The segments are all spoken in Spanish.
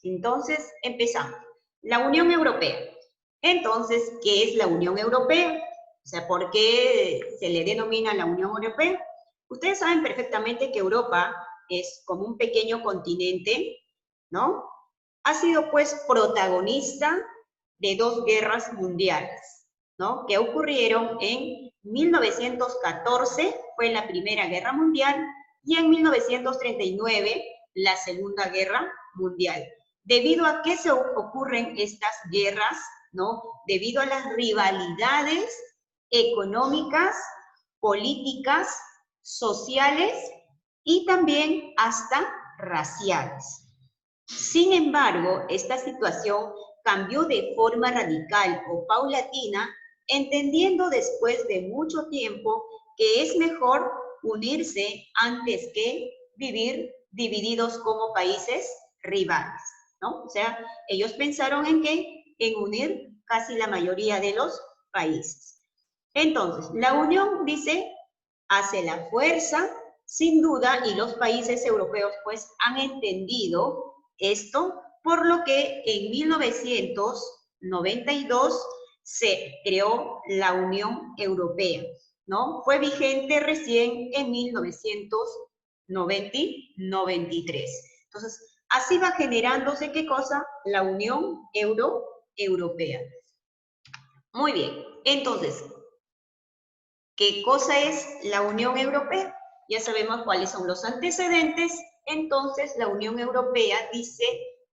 Entonces, empezamos. La Unión Europea. Entonces, ¿qué es la Unión Europea? O sea, ¿por qué se le denomina la Unión Europea? Ustedes saben perfectamente que Europa es como un pequeño continente, ¿no? Ha sido pues protagonista de dos guerras mundiales, ¿no? Que ocurrieron en 1914, fue la Primera Guerra Mundial, y en 1939, la Segunda Guerra Mundial. ¿Debido a qué se ocurren estas guerras? ¿No? Debido a las rivalidades económicas, políticas, sociales y también hasta raciales. Sin embargo, esta situación cambió de forma radical o paulatina, entendiendo después de mucho tiempo que es mejor unirse antes que vivir divididos como países rivales, ¿no? O sea, ellos pensaron en qué, en unir casi la mayoría de los países. Entonces, la unión, dice, hace la fuerza, sin duda, y los países europeos pues han entendido esto, por lo que en 1992 se creó la Unión Europea, ¿no? Fue vigente recién en 1993. Entonces, así va generándose, ¿qué cosa? La Unión Europea. Muy bien, entonces, ¿qué cosa es la Unión Europea? Ya sabemos cuáles son los antecedentes. Entonces, la Unión Europea dice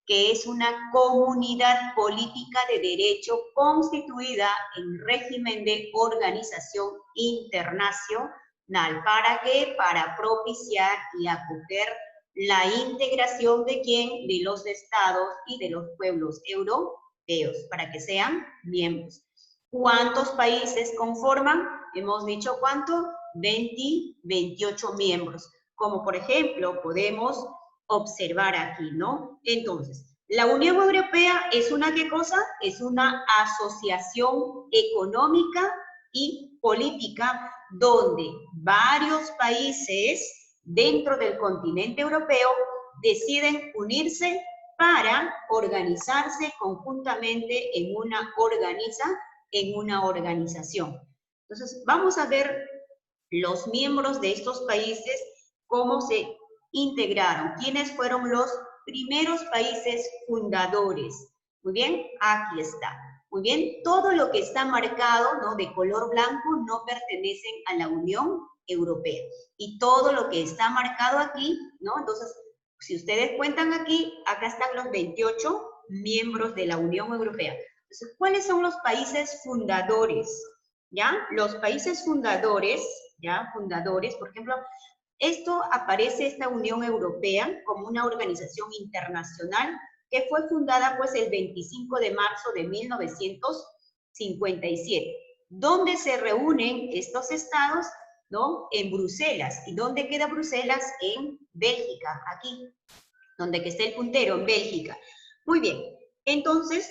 que es una comunidad política de derecho constituida en régimen de organización internacional. ¿Para qué? Para propiciar y acoger la integración de quién? De los estados y de los pueblos europeos, para que sean miembros. ¿Cuántos países conforman? Hemos dicho ¿cuánto? 28 miembros. Como por ejemplo, podemos observar aquí, ¿no? Entonces, la Unión Europea es una ¿qué cosa? Es una asociación económica y política donde varios países dentro del continente europeo deciden unirse para organizarse conjuntamente en una organización. Entonces, vamos a ver los miembros de estos países, cómo se integraron, quiénes fueron los primeros países fundadores. Muy bien, aquí está. Muy bien, todo lo que está marcado, ¿no?, de color blanco no pertenecen a la Unión Europea. Y todo lo que está marcado aquí, ¿no? Entonces, si ustedes cuentan aquí, acá están los 28 miembros de la Unión Europea. Entonces, ¿cuáles son los países fundadores? ¿Ya? Los países fundadores, ¿ya? Fundadores, por ejemplo, esto aparece, esta Unión Europea, como una organización internacional que fue fundada pues el 25 de marzo de 1957. ¿Dónde se reúnen estos estados? ¿No? En Bruselas. ¿Y dónde queda Bruselas? En Bélgica, aquí, donde que está el puntero, en Bélgica. Muy bien, entonces,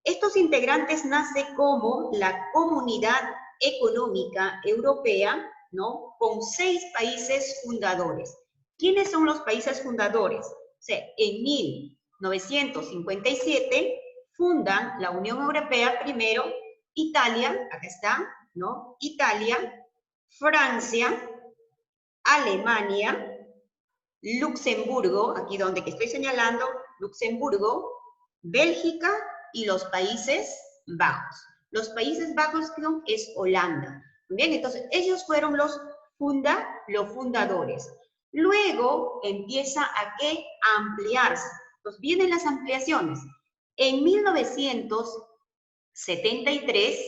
estos integrantes nacen como la Comunidad Económica Europea, ¿no? Con 6 países fundadores. ¿Quiénes son los países fundadores? O sea, en 1957 fundan la Unión Europea primero Italia, acá está, ¿no? Italia, Francia, Alemania, Luxemburgo, aquí donde que estoy señalando, Luxemburgo, Bélgica y los Países Bajos. Los Países Bajos no, es Holanda. Bien, entonces ellos fueron los fundadores. Luego empieza a ¿qué? Ampliarse. Entonces vienen las ampliaciones. En 1973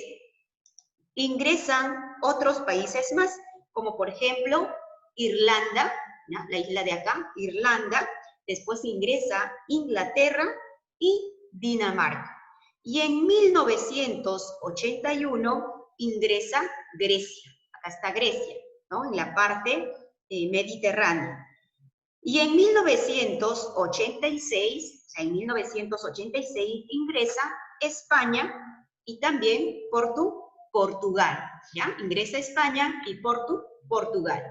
ingresan otros países más, como por ejemplo Irlanda, ¿no? La isla de acá, Irlanda, después ingresa Inglaterra y Dinamarca. Y en 1981 ingresa Grecia, acá está Grecia, ¿no? En la parte mediterránea. Y en 1986, o sea, en 1986 ingresa España y también Portugal, ¿ya? Ingresa España y Portugal.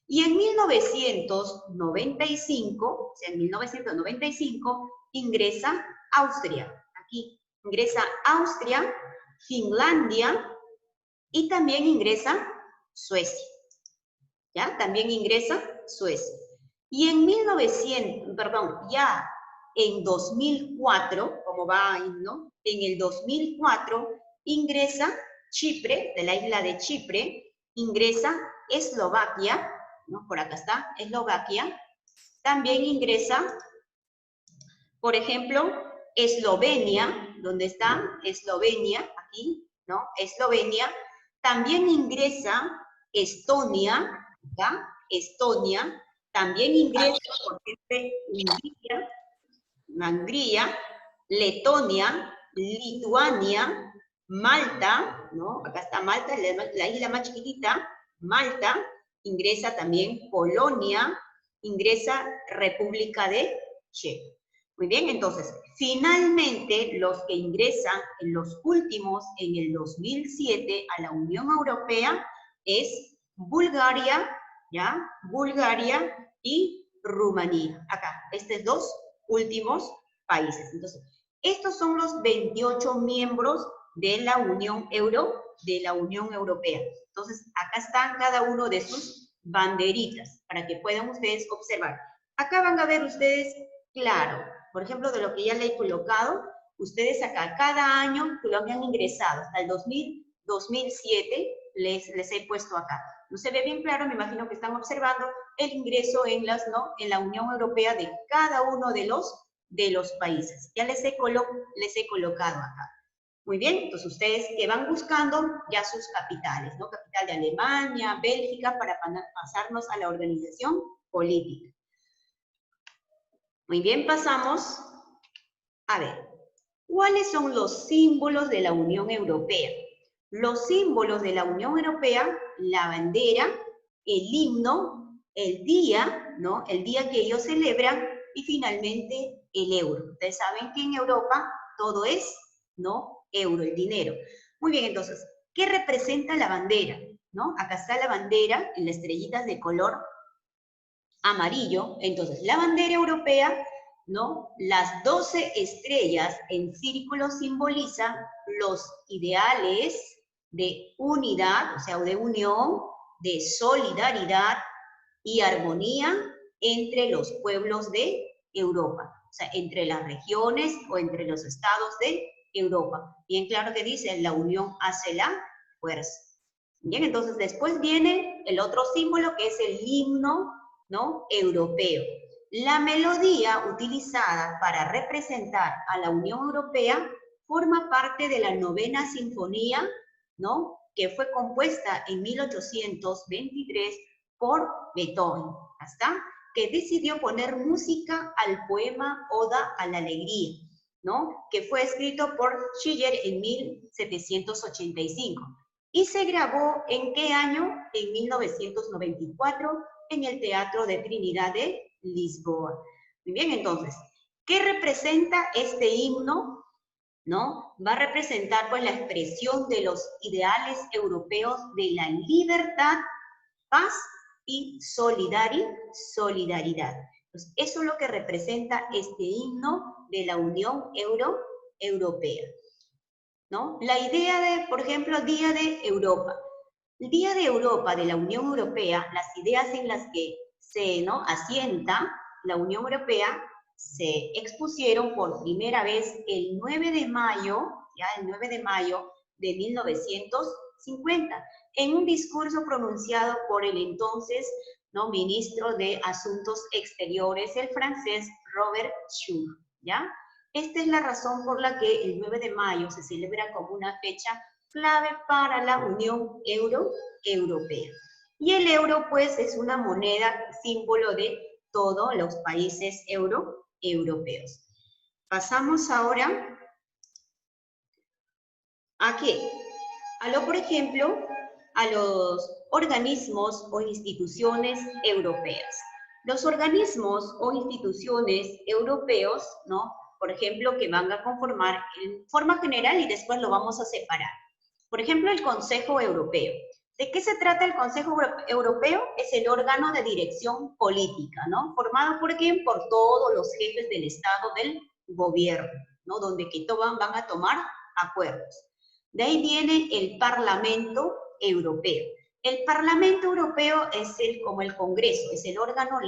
Y en 1995, o sea, en 1995, ingresa Austria. Aquí ingresa Austria, Finlandia y también ingresa Suecia. ¿Ya? También ingresa Suecia. Y en 2004, como va, ¿no? En el 2004 ingresa Chipre, de la isla de Chipre, ingresa Eslovaquia, ¿no? Por acá está, Eslovaquia. También ingresa, por ejemplo, Eslovenia, ¿dónde está? Eslovenia, aquí, ¿no? Eslovenia. También ingresa Estonia, ¿ya? Estonia. También ingresa, por ejemplo, Hungría, Letonia, Lituania, Malta, ¿no? Acá está Malta, la isla más chiquitita, Malta, ingresa también Polonia, ingresa República de Chequia. Muy bien, entonces, finalmente los que ingresan en los últimos, en el 2007, a la Unión Europea es Bulgaria, ¿ya? Bulgaria y Rumanía. Acá, estos dos últimos países. Entonces, estos son los 28 miembros de la Unión Europea. Entonces, acá están cada uno de sus banderitas, para que puedan ustedes observar. Acá van a ver ustedes, claro, por ejemplo, de lo que ya le he colocado, ustedes acá, cada año que lo habían ingresado, hasta el 2007, les he puesto acá. No se ve bien claro, me imagino que están observando el ingreso en la Unión Europea de cada uno de los países. Ya les he colocado acá. Muy bien, entonces ustedes que van buscando ya sus capitales, ¿no? Capital de Alemania, Bélgica, para pasarnos a la organización política. Muy bien, pasamos a ver, ¿cuáles son los símbolos de la Unión Europea? Los símbolos de la Unión Europea, la bandera, el himno, el día, ¿no? El día que ellos celebran y finalmente el euro. Ustedes saben que en Europa todo es, ¿no? Euro, el dinero. Muy bien, entonces, ¿qué representa la bandera? ¿No? Acá está la bandera en las estrellitas de color amarillo. Entonces, la bandera europea, ¿no? Las 12 estrellas en círculo simbolizan los ideales de unidad, o sea, de unión, de solidaridad y armonía entre los pueblos de Europa, o sea, entre las regiones o entre los estados de Europa. Bien claro que dice, la unión hace la fuerza. Bien, entonces después viene el otro símbolo que es el himno, ¿no? Europeo. La melodía utilizada para representar a la Unión Europea forma parte de la 9ª Sinfonía, ¿no? Que fue compuesta en 1823 por Beethoven, ¿está? Que decidió poner música al poema Oda a la Alegría, ¿no? Que fue escrito por Schiller en 1785. ¿Y se grabó en qué año? En 1994, en el Teatro de Trinidad de Lisboa. Muy bien, entonces, ¿qué representa este himno? ¿No? Va a representar pues la expresión de los ideales europeos de la libertad, paz y solidaridad. Entonces, eso es lo que representa este himno de la Unión Europea. ¿No? La idea de, por ejemplo, Día de Europa. El Día de Europa, de la Unión Europea, las ideas en las que se, ¿no? asienta la Unión Europea se expusieron por primera vez el 9 de mayo, ya el 9 de mayo de 1950, en un discurso pronunciado por el entonces, ¿no? ministro de Asuntos Exteriores, el francés Robert Schuman, ¿ya? Esta es la razón por la que el 9 de mayo se celebra como una fecha clave para la Unión Europea. Y el euro, pues, es una moneda símbolo de todos los países europeos. Pasamos ahora ¿a qué? Por ejemplo, a los organismos o instituciones europeas. Los organismos o instituciones europeos, ¿no? Por ejemplo, que van a conformar en forma general y después lo vamos a separar. Por ejemplo, el Consejo Europeo. ¿De qué se trata el Consejo Europeo? Es el órgano de dirección política, ¿no? Formado por quién? Por todos los jefes del Estado del gobierno, ¿no? Donde que van a tomar acuerdos. De ahí viene el Parlamento Europeo. El Parlamento Europeo es como el Congreso, es el órgano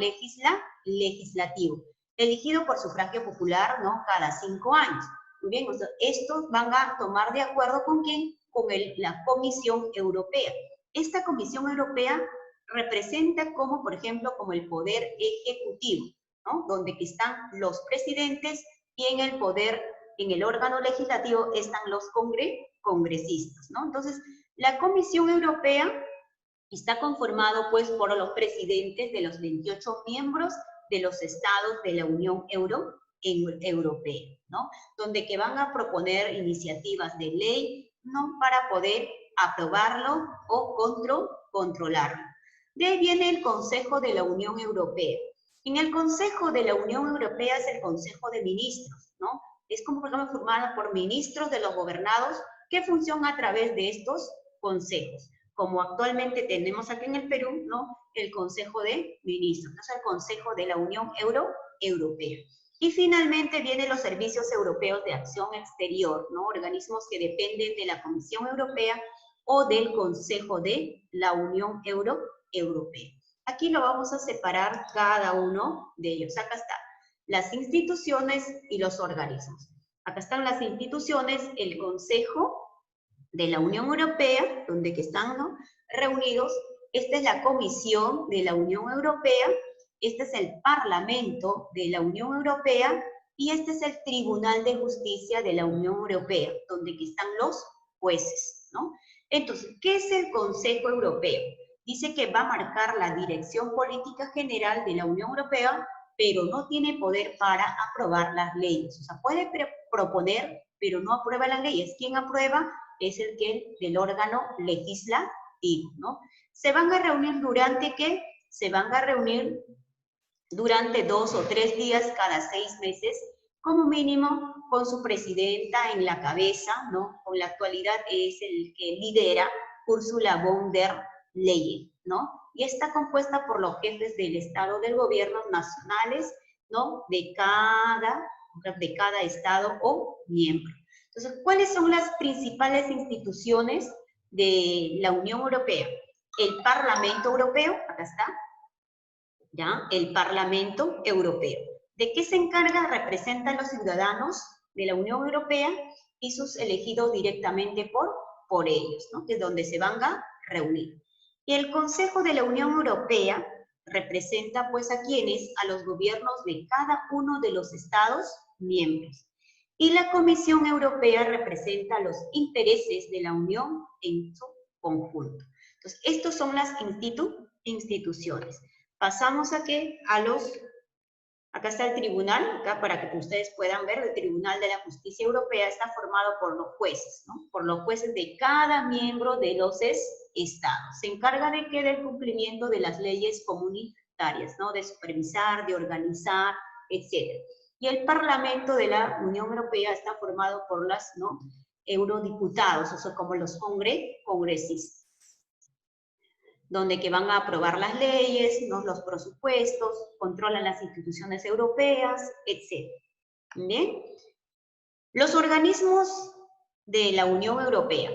legislativo, elegido por sufragio popular, ¿no? Cada 5 años. Muy bien, o sea, estos van a tomar de acuerdo con quién, con la Comisión Europea. Esta Comisión Europea representa como, por ejemplo, como el poder ejecutivo, ¿no? Donde están los presidentes y en el poder, en el órgano legislativo están los congresistas, ¿no? Entonces, la Comisión Europea está conformado pues por los presidentes de los 28 miembros de los estados de la Unión Europea, ¿no? Donde que van a proponer iniciativas de ley, ¿no? Para poder aprobarlo o controlarlo. De ahí viene el Consejo de la Unión Europea. En el Consejo de la Unión Europea es el Consejo de Ministros, ¿no? Es como por ejemplo formado por ministros de los gobernados que funcionan a través de estos consejos. Como actualmente tenemos aquí en el Perú, ¿no? El Consejo de Ministros, ¿no? Es el Consejo de la Unión Europea. Y finalmente vienen los Servicios Europeos de Acción Exterior, ¿no? Organismos que dependen de la Comisión Europea o del Consejo de la Unión Europea. Aquí lo vamos a separar cada uno de ellos. Acá está, las instituciones y los organismos. Acá están las instituciones, el Consejo de la Unión Europea, donde que están, ¿no? Reunidos. Esta es la Comisión de la Unión Europea, este es el Parlamento de la Unión Europea y este es el Tribunal de Justicia de la Unión Europea, donde que están los jueces, ¿no? Entonces, ¿qué es el Consejo Europeo? Dice que va a marcar la dirección política general de la Unión Europea, pero no tiene poder para aprobar las leyes. O sea, puede proponer, pero no aprueba las leyes. ¿Quién aprueba? Es el que del órgano legislativo, ¿no? Se van a reunir durante, ¿qué? Se van a reunir durante 2 o 3 días cada 6 meses, como mínimo con su presidenta en la cabeza, ¿no? Con la actualidad es el que lidera Ursula von der Leyen, ¿no? Y está compuesta por los jefes del Estado del gobierno nacionales, ¿no? De cada Estado o miembro. Entonces, ¿cuáles son las principales instituciones de la Unión Europea? El Parlamento Europeo, acá está, ¿ya? El Parlamento Europeo. ¿De qué se encarga? Representa a los ciudadanos de la Unión Europea y sus elegidos directamente por ellos, ¿no? Que es donde se van a reunir. Y el Consejo de la Unión Europea representa pues a quienes, a los gobiernos de cada uno de los Estados miembros. Y la Comisión Europea representa los intereses de la Unión en su conjunto. Entonces, estos son las instituciones. Pasamos aquí a acá está el tribunal, acá para que ustedes puedan ver, el Tribunal de la Justicia Europea está formado por los jueces, ¿no? Por los jueces de cada miembro de los estados. Se encarga de que del cumplimiento de las leyes comunitarias, ¿no? De supervisar, de organizar, etc. Y el Parlamento de la Unión Europea está formado por las, ¿no? Eurodiputados, o sea, como los congresistas, donde que van a aprobar las leyes, ¿no? Los presupuestos, controlan las instituciones europeas, etc. ¿Bien? Los organismos de la Unión Europea.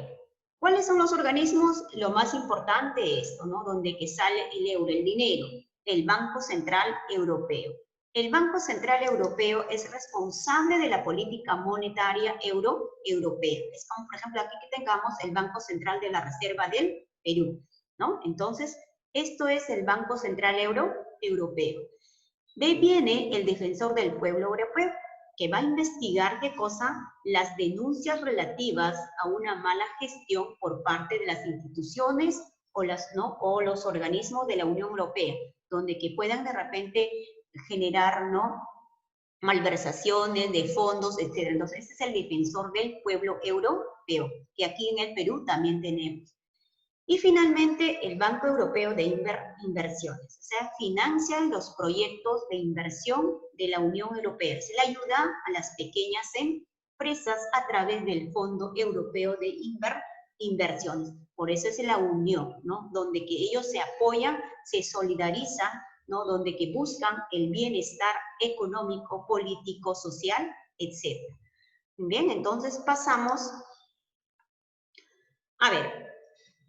¿Cuáles son los organismos? Lo más importante es esto, ¿no? Donde que sale el euro, el dinero, el Banco Central Europeo. El Banco Central Europeo es responsable de la política monetaria europea. Es como, por ejemplo, aquí que tengamos el Banco Central de la Reserva del Perú, ¿no? Entonces, esto es el Banco Central Europeo. De ahí viene el Defensor del Pueblo Europeo, que va a investigar, ¿qué cosa? Las denuncias relativas a una mala gestión por parte de las instituciones o los organismos de la Unión Europea, donde que puedan de repente generar, ¿no? Malversaciones de fondos, etc. Entonces, ese es el Defensor del Pueblo Europeo, que aquí en el Perú también tenemos. Y finalmente, el Banco Europeo de Inversiones, o sea, financia los proyectos de inversión de la Unión Europea. Se le ayuda a las pequeñas empresas a través del Fondo Europeo de Inversiones. Por eso es la unión, ¿no? Donde que ellos se apoyan, se solidarizan, ¿no? Donde que buscan el bienestar económico, político, social etc. Bien, entonces pasamos, a ver,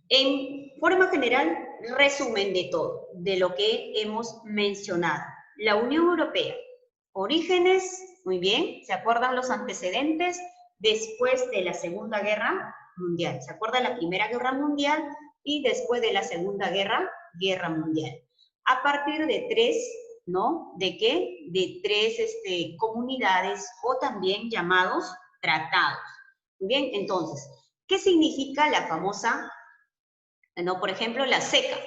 en forma general, resumen de todo, de lo que hemos mencionado. La Unión Europea, orígenes, muy bien, ¿se acuerdan los antecedentes? Después de la Segunda Guerra Mundial, ¿se acuerdan la Primera Guerra Mundial y después de la Segunda Guerra Mundial? A partir de tres, ¿no? ¿De qué? De tres comunidades o también llamados tratados. Muy bien, entonces, ¿qué significa la famosa, no, por ejemplo, la CECA?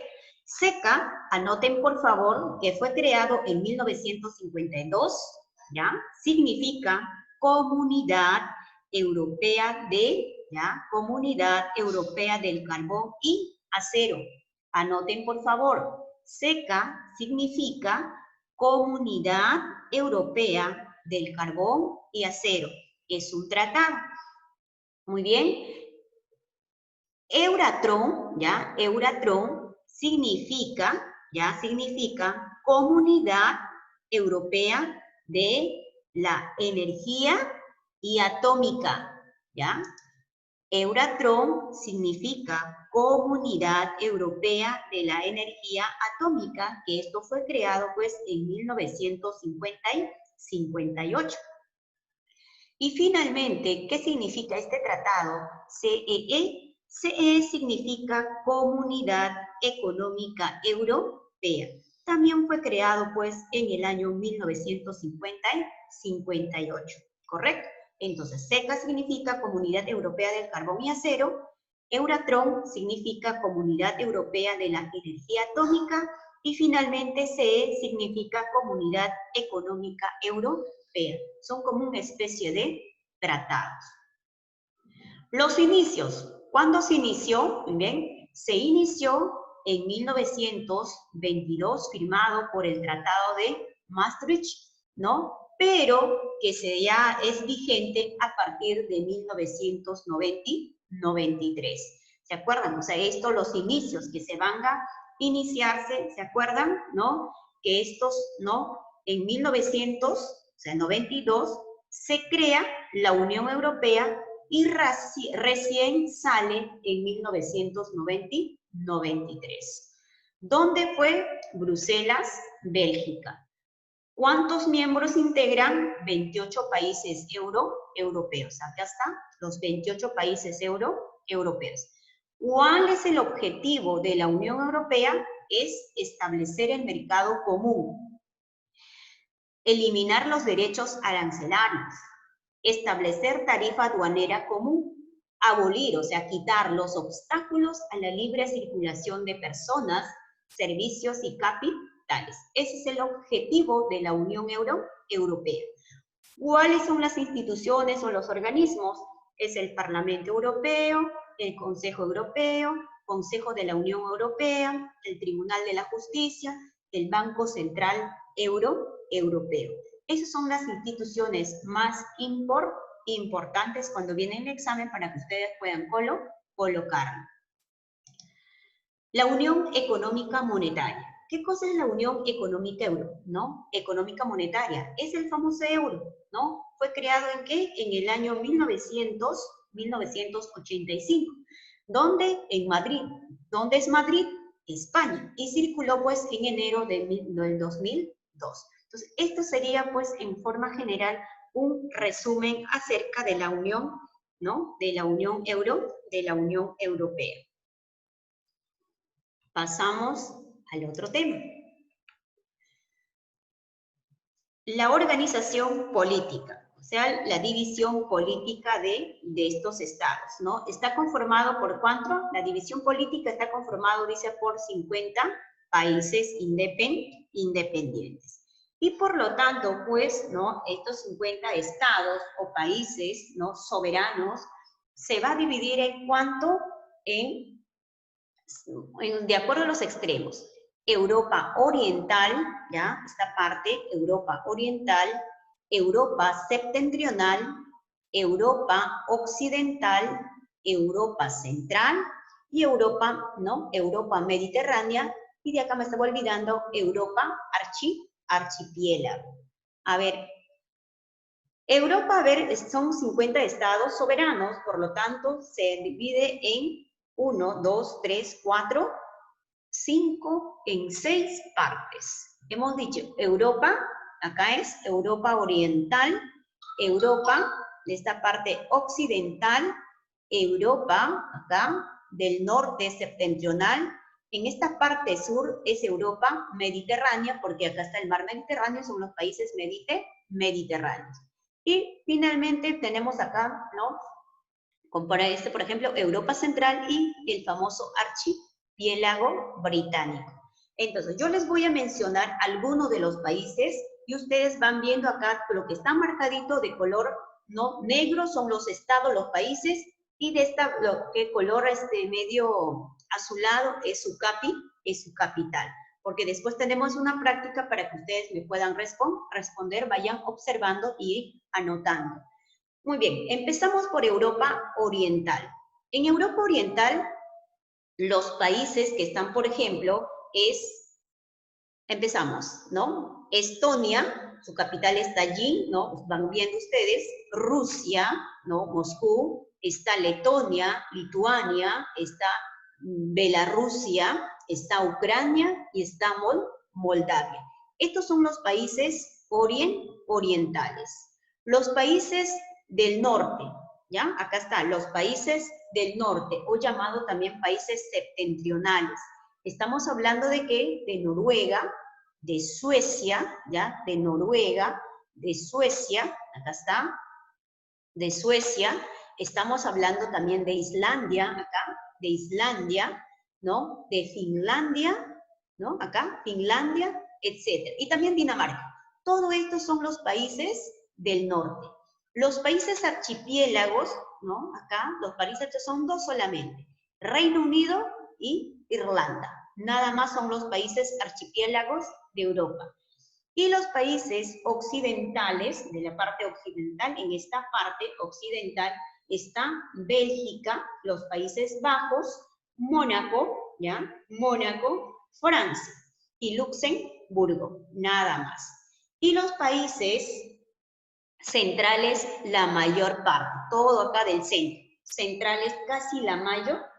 CECA, anoten por favor, que fue creado en 1952, ¿ya? Significa Comunidad Europea Comunidad Europea del Carbón y Acero. Anoten por favor, CECA significa Comunidad Europea del Carbón y Acero. Es un tratado. Muy bien. Euratom, Euratom significa, significa Comunidad Europea de la Energía y Atómica, ¿ya? Euratom significa Comunidad Europea de la Energía Atómica, que esto fue creado pues en 1958. Y finalmente, ¿qué significa este tratado? CEE. CE significa Comunidad Económica Europea. También fue creado pues en el año 1958, ¿correcto? Entonces, CECA significa Comunidad Europea del Carbón y Acero, Euratom significa Comunidad Europea de la Energía Atómica y finalmente CE significa Comunidad Económica Europea. Son como una especie de tratados. Los inicios. ¿Cuándo se inició? Muy bien, se inició en 1922, firmado por el Tratado de Maastricht, ¿no? Pero que ya es vigente a partir de 1993. ¿Se acuerdan? O sea, esto, los inicios que se van a iniciarse, ¿se acuerdan? ¿No? Que estos, ¿no? En 1992 se crea la Unión Europea y recién sale en 1993. ¿Dónde fue? Bruselas, Bélgica. ¿Cuántos miembros integran? 28 países europeos. Acá está, los 28 países europeos. ¿Cuál es el objetivo de la Unión Europea? Es establecer el mercado común, eliminar los derechos arancelarios, establecer tarifa aduanera común, abolir, o sea, quitar los obstáculos a la libre circulación de personas, servicios y capitales. Ese es el objetivo de la Unión Europea. ¿Cuáles son las instituciones o los organismos? Es el Parlamento Europeo, el Consejo Europeo, Consejo de la Unión Europea, el Tribunal de la Justicia, el Banco Central Europeo. Esas son las instituciones más importantes cuando viene el examen para que ustedes puedan colocarlo. La Unión Económica Monetaria. ¿Qué cosa es la Unión Económica Económica Monetaria. Es el famoso euro, ¿no? ¿Fue creado en qué? En el año 1985. ¿Dónde? En Madrid. ¿Dónde es Madrid? España. Y circuló pues en enero del 2002. Entonces, esto sería pues en forma general un resumen acerca de la Unión, ¿no? De la Unión Europea. Pasamos al otro tema. La organización política, o sea, la división política de estos estados, ¿no? Está conformado por ¿cuánto? La división política está conformado, dice, por 50 países independientes. Y por lo tanto, pues, ¿no? Estos 50 estados o países, ¿no? Soberanos, se va a dividir en cuánto, de acuerdo a los extremos. Europa Oriental, ¿ya? Esta parte, Europa Oriental, Europa Septentrional, Europa Occidental, Europa Central y Europa, ¿no? Europa Mediterránea, y de acá me estaba olvidando Europa Archipiélago. A ver, Europa, a ver, son 50 estados soberanos, por lo tanto, se divide en 1, 2, 3, 4, 5, en 6 partes. Hemos dicho Europa, acá es Europa Oriental, Europa de esta parte occidental, Europa, acá, del norte septentrional. En esta parte sur es Europa mediterránea, porque acá está el mar Mediterráneo, son los países mediterráneos. Y finalmente tenemos acá, ¿no? Compara este, por ejemplo, Europa Central y el famoso archipiélago británico. Entonces, yo les voy a mencionar algunos de los países y ustedes van viendo acá lo que está marcadito de color, ¿no? Negro son los estados, los países, y de esta, lo que color medio azulado es su capital. Porque después tenemos una práctica para que ustedes me puedan responder, vayan observando y anotando. Muy bien, empezamos por Europa Oriental. En Europa Oriental, los países que están, por ejemplo, empezamos, ¿no? Estonia, su capital está allí, ¿no? Van viendo ustedes. Rusia, ¿no? Moscú. Está Letonia, Lituania, está Bielorrusia, está Ucrania y está Moldavia. Estos son los países orientales. Los países del norte, ¿ya? Acá están los países del norte, o llamado también países septentrionales. Estamos hablando de ¿qué? De Noruega, de Suecia, ¿ya? De Noruega, de Suecia, acá está, de Suecia. Estamos hablando también de Islandia, acá, de Islandia, ¿no? De Finlandia, ¿no? Acá, Finlandia, etc. Y también Dinamarca. Todos estos son los países del norte. Los países archipiélagos, ¿no? Acá, los países son dos solamente. Reino Unido y Irlanda. Nada más son los países archipiélagos de Europa. Y los países occidentales, de la parte occidental, en esta parte occidental está Bélgica, los Países Bajos, Mónaco, ¿ya? Mónaco, Francia y Luxemburgo, nada más. Y los países centrales, la mayor parte, todo acá del centro. Centrales, casi la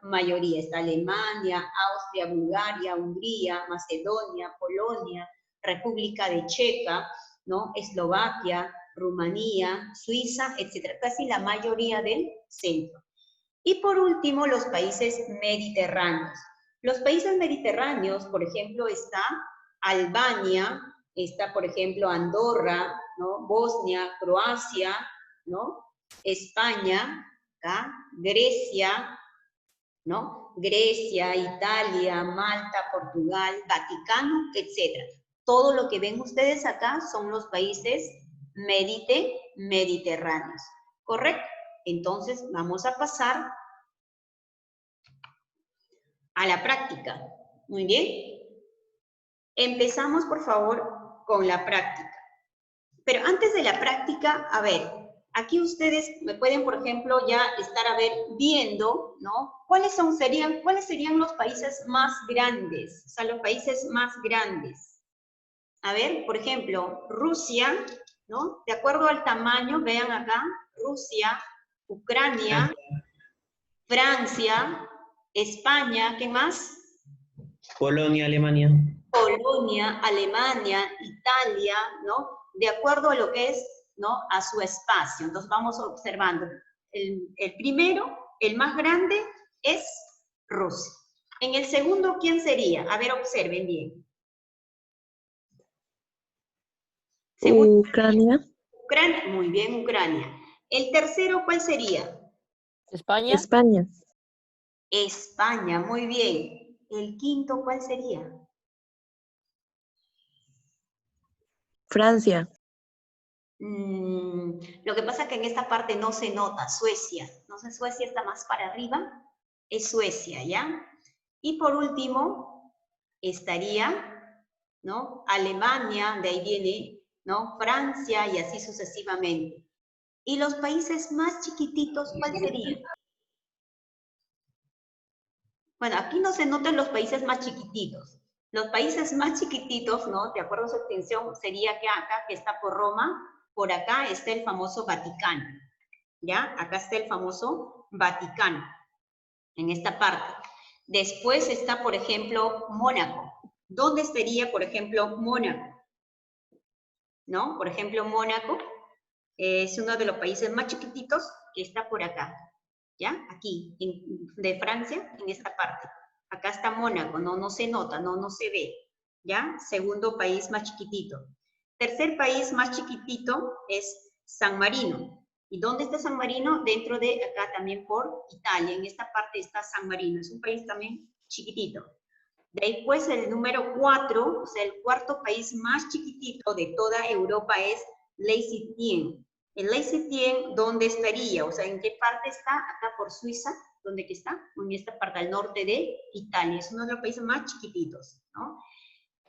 mayoría. Está Alemania, Austria, Bulgaria, Hungría, Macedonia, Polonia, República de Checa, ¿no? Eslovaquia, Rumanía, Suiza, etc. Casi la mayoría del centro. Y por último, los países mediterráneos. Los países mediterráneos, por ejemplo, está Albania, está, por ejemplo, Andorra, ¿no? Bosnia, Croacia, ¿no? España, ¿tá? Grecia, ¿no? Grecia, Italia, Malta, Portugal, Vaticano, etc. Todo lo que ven ustedes acá son los países mediterráneos, ¿correcto? Entonces, vamos a pasar a la práctica. Muy bien. Empezamos, por favor, con la práctica. Pero antes de la práctica, a ver, aquí ustedes me pueden, por ejemplo, ya estar viendo, ¿no? ¿Cuáles serían los países más grandes? O sea, los países más grandes. A ver, por ejemplo, Rusia, ¿no? De acuerdo al tamaño, vean acá, Rusia, Ucrania, Francia, España, ¿qué más? Polonia, Alemania. Polonia, Alemania, Italia, ¿no? De acuerdo a lo que es, ¿no? A su espacio. Entonces vamos observando. El primero, el más grande, es Rusia. En el segundo, ¿quién sería? A ver, observen bien. Ucrania. Ucrania, muy bien, Ucrania. El tercero, ¿cuál sería? España. España. España, muy bien. El quinto, ¿cuál sería? Francia. Lo que pasa es que en esta parte no se nota, Suecia. No sé, Suecia está más para arriba. Es Suecia, ¿ya? Y por último, estaría, ¿no? Alemania, de ahí viene, ¿no? Francia y así sucesivamente. ¿Y los países más chiquititos, cuál sería? Bueno, aquí no se notan los países más chiquititos. Los países más chiquititos, ¿no? De acuerdo a su extensión, sería que acá, que está por Roma, por acá está el famoso Vaticano, ¿ya? Acá está el famoso Vaticano, en esta parte. Después está, por ejemplo, Mónaco. ¿Dónde estaría, por ejemplo, Mónaco? ¿No? Por ejemplo, Mónaco es uno de los países más chiquititos que está por acá, ¿ya? Aquí, de Francia, en esta parte. Acá está Mónaco, no se nota, no se ve, ¿ya? Segundo país más chiquitito. Tercer país más chiquitito es San Marino. ¿Y dónde está San Marino? Dentro de acá también por Italia. En esta parte está San Marino. Es un país también chiquitito. Después el número 4, o sea, el cuarto país más chiquitito de toda Europa es Liechtenstein. El Liechtenstein, ¿dónde estaría? O sea, ¿en qué parte está? Acá por Suiza, ¿dónde que está? En esta parte al norte de Italia. Es uno de los países más chiquititos, ¿no?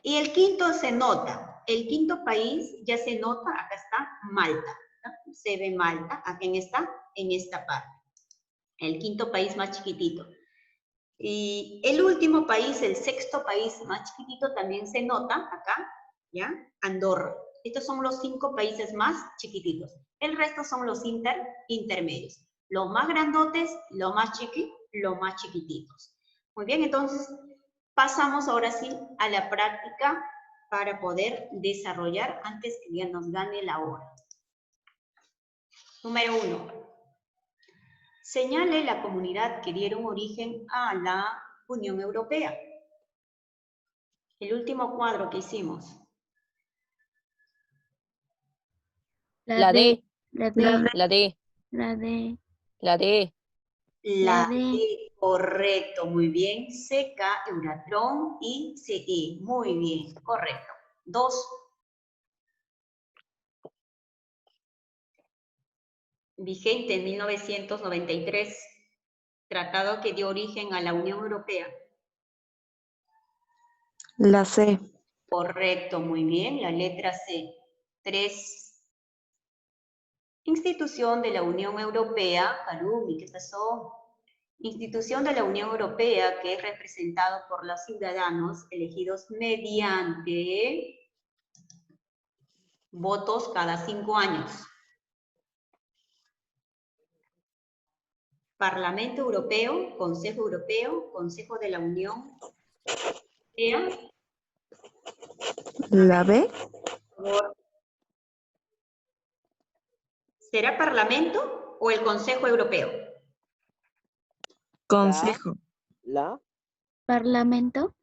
Y el quinto se nota. El quinto país ya se nota, acá está Malta. ¿No? Se ve Malta, acá en esta parte. El quinto país más chiquitito. Y el último país, el sexto país más chiquitito, también se nota acá, ¿ya? Andorra. Estos son los 5 países más chiquititos. El resto son los intermedios. Los más grandotes, los más chiquititos. Muy bien, entonces pasamos ahora sí a la práctica para poder desarrollar antes que ya nos gane la hora. Número 1. Señale la comunidad que dieron origen a la Unión Europea. El último cuadro que hicimos. La D. La D. La D. La D. La D. La D, correcto, muy bien. CK, Euratom y CE, muy bien, correcto. 2. Vigente en 1993. Tratado que dio origen a la Unión Europea. La C. Correcto, muy bien, la letra C. 3. Institución de la Unión Europea, Karumi, ¿qué pasó? Institución de la Unión Europea que es representado por los ciudadanos elegidos mediante votos cada 5 años. Parlamento Europeo, Consejo de la Unión Europea. La B. Por favor. ¿Será Parlamento o el Consejo Europeo? Consejo. La. Parlamento.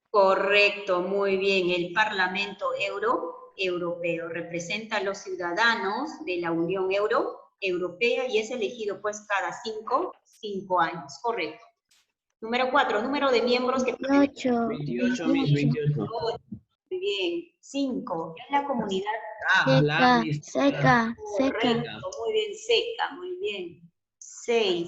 Correcto, muy bien. El Parlamento Europeo representa a los ciudadanos de la Unión Europea y es elegido pues cada 5 años. Correcto. Número 4, número de miembros que... 28. 28, Miss, 28. Muy bien. 5, es la comunidad... Seca. Correcto, muy bien. Seca, muy bien. 6.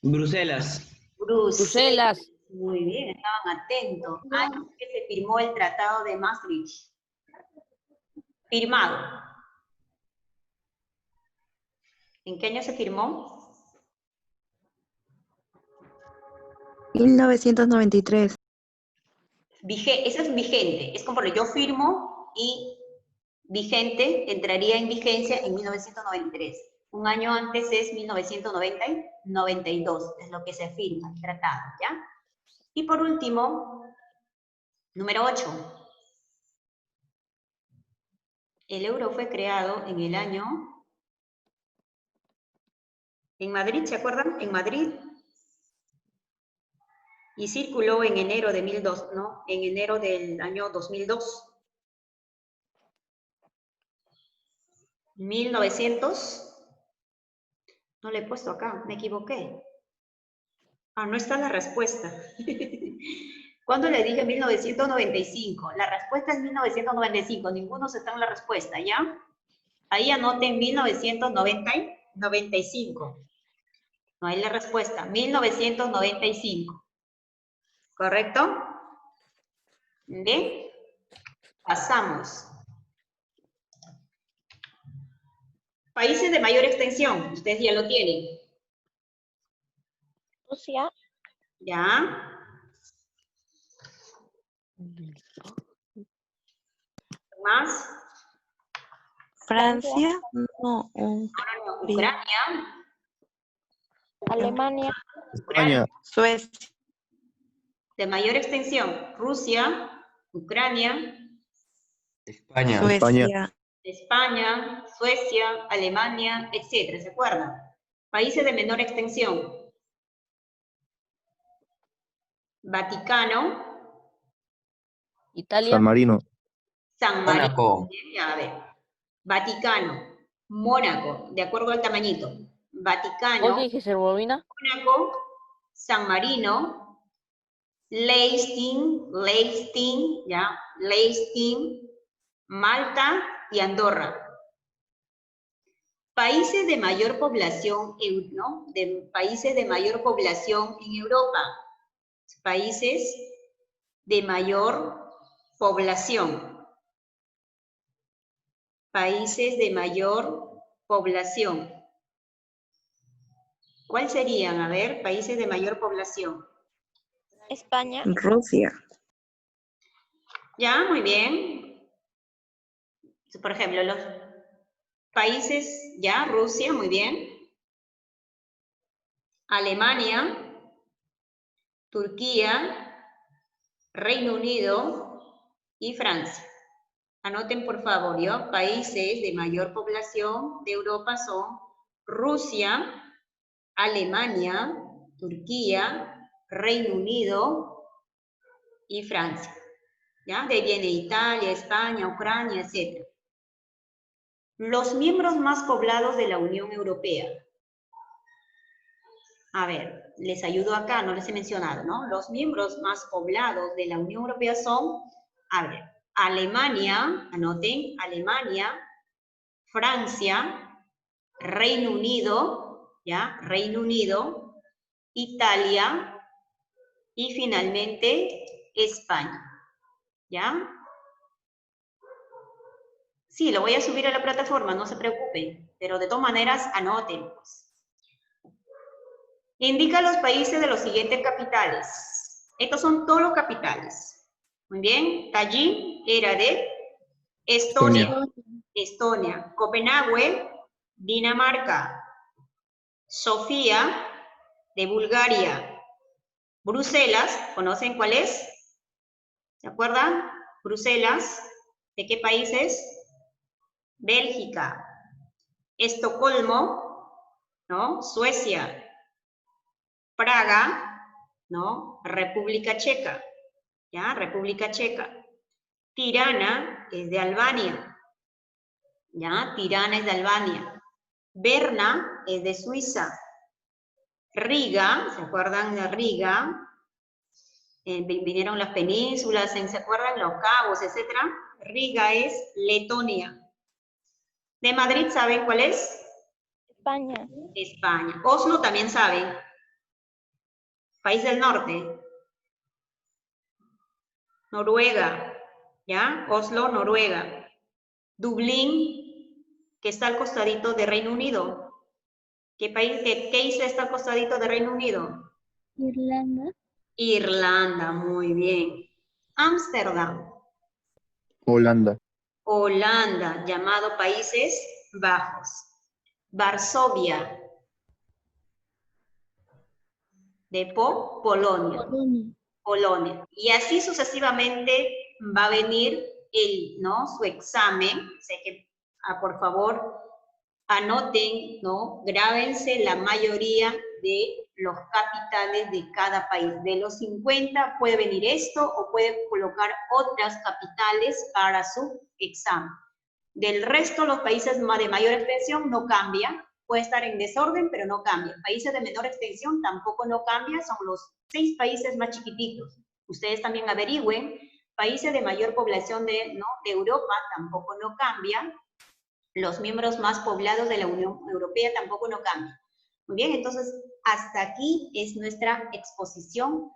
Bruselas. Bruselas. Muy bien, estaban atentos. Año que se firmó el Tratado de Maastricht. Firmado. ¿En qué año se firmó? 1993. Eso es vigente. Es como yo firmo y vigente entraría en vigencia en 1993. Un año antes es 1992. Es lo que se firma, el tratado, ¿ya? Y por último, número 8. El euro fue creado en el año... En Madrid, ¿se acuerdan? En Madrid. Y circuló en enero de 2002, ¿no? En enero del año 2002. 1900. No le he puesto acá, me equivoqué. Ah, no está la respuesta. ¿Cuándo le dije 1995? La respuesta es 1995. Ninguno se está en la respuesta, ¿ya? Ahí anoten 1995. No hay la respuesta. 1995. ¿Correcto? Bien. Pasamos. Países de mayor extensión. Ustedes ya lo tienen. Rusia. ¿Ya? ¿Más? Francia, no, Ucrania. Alemania. España. Suecia, De mayor extensión, Rusia, Ucrania, España. Suecia, España, Suecia, Alemania, etcétera, ¿se acuerdan? Países de menor extensión. Vaticano, Italia. San Marino. San Marino. Mónaco. Ya, a ver. Vaticano, Mónaco, de acuerdo al tamañito. Vaticano, Bosnia y Herzegovina. Mónaco, San Marino, Liechtenstein, ¿ya? Liechtenstein, Malta y Andorra. Países de mayor población, ¿no? De países de mayor población en Europa. Países de mayor población. Países de mayor población. ¿Cuál serían? A ver, países de mayor población. España. Rusia, Ya, muy bien. Por ejemplo, los países, ya, Rusia, muy bien. Alemania, Turquía, Reino Unido y Francia. Anoten por favor, ¿yo? Países de mayor población de Europa son Rusia, Alemania, Turquía, Reino Unido y Francia. ¿Ya? De ahí viene Italia, España, Ucrania, etc. Los miembros más poblados de la Unión Europea. A ver, les ayudo acá, no les he mencionado, ¿no? Los miembros más poblados de la Unión Europea son, a ver, Alemania, anoten, Alemania, Francia, Reino Unido, ¿ya? Reino Unido, Italia y finalmente España, ¿ya? Sí, lo voy a subir a la plataforma, no se preocupen, pero de todas maneras anoten, pues. Indica los países de los siguientes capitales. Estos son todos los capitales. Muy bien, Tallinn era de Estonia. Estonia. Copenhague, Dinamarca. Sofía, de Bulgaria. Bruselas, ¿conocen cuál es? ¿Se acuerdan? Bruselas, ¿de qué país es? Bélgica. Estocolmo, ¿no? Suecia. Praga, ¿no? República Checa, ¿ya? República Checa. Tirana es de Albania, ¿ya? Tirana es de Albania. Berna es de Suiza. Riga, ¿se acuerdan de Riga? Vinieron las penínsulas, ¿se acuerdan? Los cabos, etcétera. Riga es Letonia. De Madrid, ¿saben cuál es? España. España. Oslo también saben. País del norte. Noruega, ¿ya? Oslo, Noruega. Dublín, que está al costadito de Reino Unido. ¿Qué país, qué isla está al costadito de Reino Unido? Irlanda. Irlanda, muy bien. Ámsterdam, Holanda. Holanda, llamado Países Bajos. Varsovia, de Polonia. Polonia. Y así sucesivamente va a venir ¿no? Su examen. Sé que, por favor, anoten, ¿no? Grábense la mayoría de los capitales de cada país. De los 50 puede venir esto o puede colocar otras capitales para su examen. Del resto, los países de mayor extensión no cambian. Puede estar en desorden, pero no cambia. Países de menor extensión tampoco no cambian, son los 6 países más chiquititos. Ustedes también averigüen. Países de mayor población de Europa tampoco no cambian. Los miembros más poblados de la Unión Europea tampoco no cambian. Muy bien, entonces hasta aquí es nuestra exposición.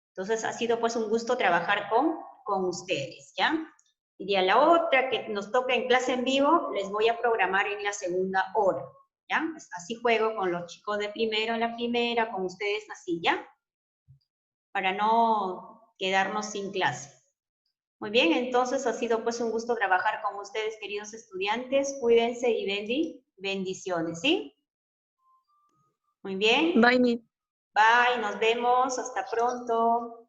Entonces ha sido pues un gusto trabajar con ustedes, ¿ya? Y a la otra que nos toca en clase en vivo, les voy a programar en la segunda hora. ¿Ya? Así juego con los chicos de primero en la primera, con ustedes así, ¿ya? Para no quedarnos sin clase. Muy bien, entonces ha sido pues un gusto trabajar con ustedes, queridos estudiantes. Cuídense y bendiciones, ¿sí? Muy bien. Bye, Miss. Bye, nos vemos. Hasta pronto.